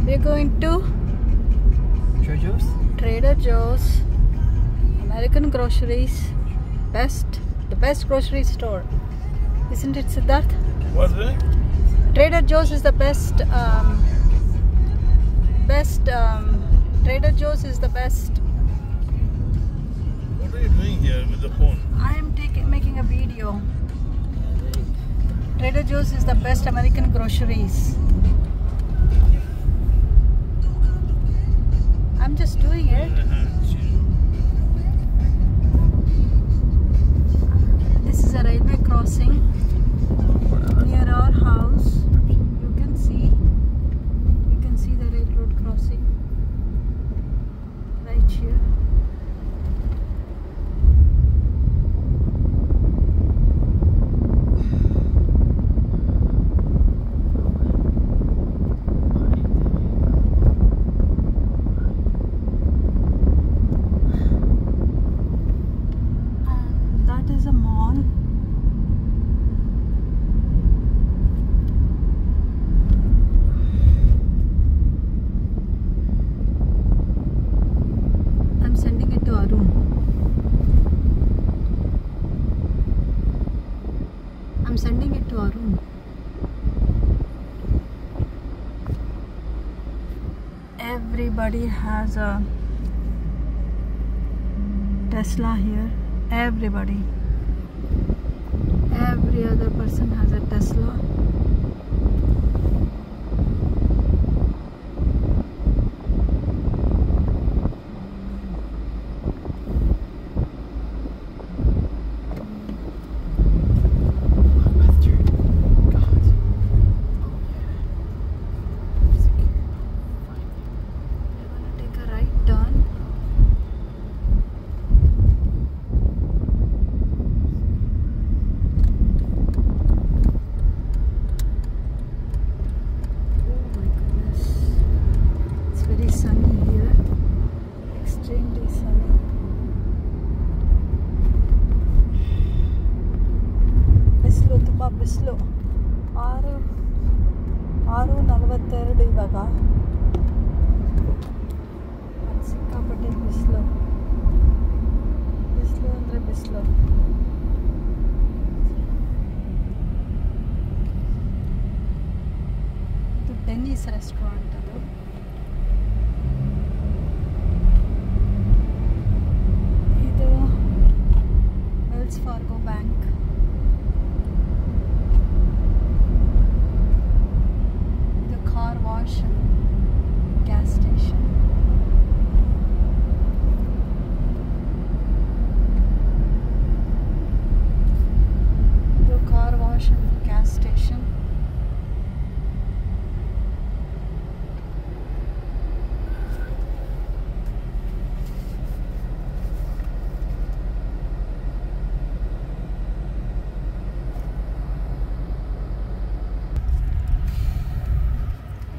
We're going to Trader Joe's? Trader Joe's, American Groceries, the best grocery store. Isn't it, Siddharth? What's it? Trader Joe's is the best, Trader Joe's is the best. What are you doing here with the phone? I am making a video. Trader Joe's is the best American groceries. I'm just doing it. This is a railway crossing near our house. You can see the railroad crossing right here. I'm sending it to Arun. Everybody has a Tesla here. Everybody. Every other person has a Tesla. ಬಿಸಿಲು 6:42 ಇವಾಗ ಸಿಕ್ಕಾಪಟ್ಟೆ ಬಿಸಿಲು ಅಂದರೆ ಬಿಸಿಲು. ಇದು Dennis restaurant. ಅದು ಇದು Wells Fargo bank. Car wash and gas station. The car wash and gas station.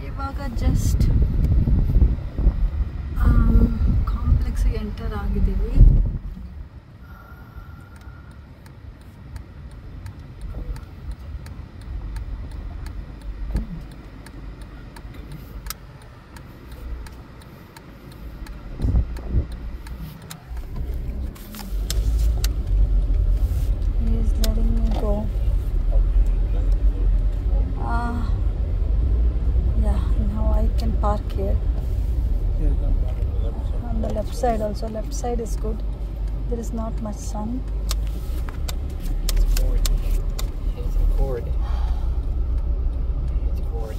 ಇವಾಗ ಜಸ್ಟ್ ಕಾಂಪ್ಲೆಕ್ಸ್ಗೆ ಎಂಟರ್ ಆಗಿದ್ದೀವಿ. He is letting me go. Now I can park here. On the left side also. Left side is good. There is not much sun. It's cord. It's a cord. It's cord.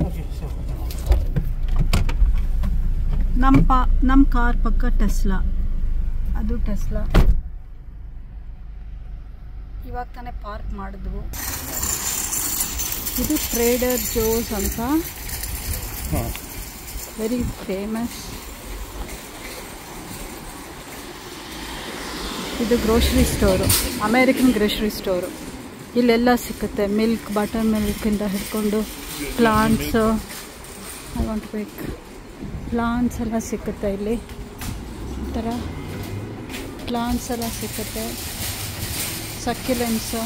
Okay, so ನಮ್ಮ car ಪಕ್ಕ Tesla. ಅದು Tesla. ಇವಾಗ ತಾನೇ park ಮಾಡಿದ್ವು. ಇದು trader Jose ಅಂತ, very famous. ಇದು grocery store, American grocery store. ಇಲ್ಲೆಲ್ಲ ಸಿಕ್ಕುತ್ತೆ, ಮಿಲ್ಕ್, ಬಟರ್ ಮಿಲ್ಕಿಂದ ಹಿಡ್ಕೊಂಡು ಪ್ಲಾಂಟ್ಸು, ಐ ವಾಂಟ್ ಬೇಕ್ ಪ್ಲಾಂಟ್ಸ್ ಎಲ್ಲ ಸಿಕ್ಕುತ್ತೆ. ಇಲ್ಲಿ ಈ ಥರ ಪ್ಲಾಂಟ್ಸ್ ಎಲ್ಲ ಸಿಕ್ಕುತ್ತೆ, ಸಕ್ಯುಲೆಂಟ್ಸು.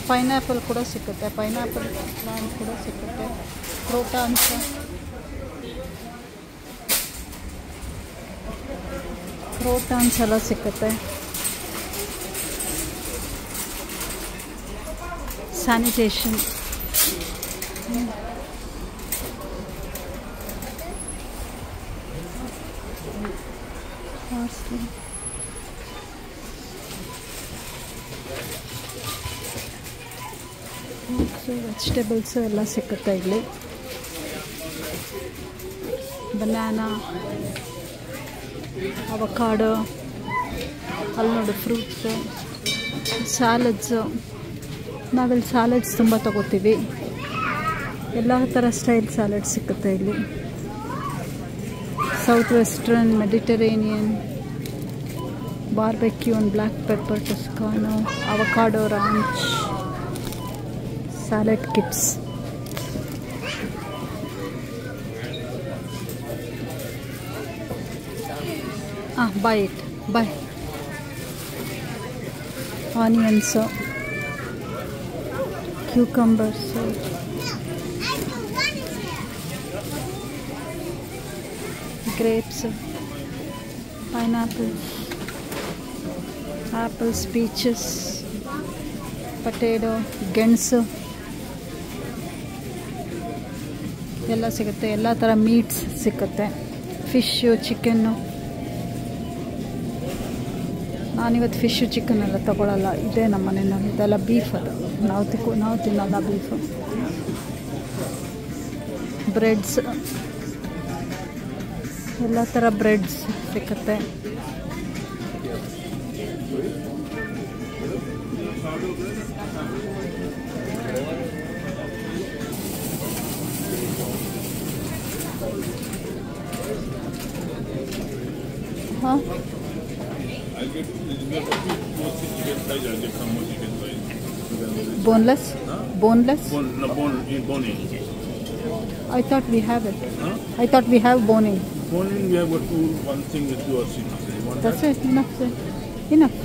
ಪೈನಾಪಲ್ ಕೂಡ ಸಿಗುತ್ತೆ, ಪೈನಾಪಲ್ ಪ್ಲಾಂಟ್ ಕೂಡ ಸಿಗುತ್ತೆ. ಕ್ರೋಟಾನ್ಸ್, ಕ್ರೋಟಾನ್ಸ್ ಎಲ್ಲ ಸಿಗುತ್ತೆ. ಸ್ಯಾನಿಟೇಷನ್, ವೆಜಿಟೇಬಲ್ಸ್ ಎಲ್ಲ ಸಿಗುತ್ತೆ ಇಲ್ಲಿ. ಬನಾನಾ, ಅವಕಾಡೋ, ಅಲ್ಲಿ ನೋಡಿ ಫ್ರೂಟ್ಸು, ಸ್ಯಾಲಡ್ಸು. ನಾವಿಲ್ಲಿ ಸ್ಯಾಲಡ್ಸ್ ತುಂಬ ತಗೋತೀವಿ. ಎಲ್ಲ ಥರ ಸ್ಟೈಲ್ ಸ್ಯಾಲಡ್ ಸಿಗುತ್ತೆ ಇಲ್ಲಿ. South western, Mediterranean, barbecue and black pepper, Toscano, avocado ranch, salad kits. Buy it, buy. Onions, cucumbers, grapes, pineapples, apples, peaches, potato, ಗೆಣಸು ಎಲ್ಲ ಸಿಗುತ್ತೆ. ಎಲ್ಲ ಥರ ಮೀಟ್ಸ್ ಸಿಗುತ್ತೆ, ಫಿಶ್ಶು, ಚಿಕನ್ನು. ನಾನಿವತ್ತು ಫಿಶ್ಶು ಚಿಕನ್ ಎಲ್ಲ ತೊಗೊಳಲ್ಲ, ಇದೇ ನಮ್ಮ ಮನೆಯಲ್ಲಿ. ಇದೆಲ್ಲ ಬೀಫ್, ಅದು ನಾವು ತಿನ್ನಲ್ಲ ಬೀಫು. ಬ್ರೆಡ್ಸ್, ಎಲ್ಲ ಥರ ಬ್ರೆಡ್ಸ್ ಸಿಗುತ್ತೆ. ಹಾಂ, boneless? Boneless? No, boning. I thought we have it. Huh? I thought we have boning. Boning, we have got one thing with yours. That's it, enough, sir. Enough.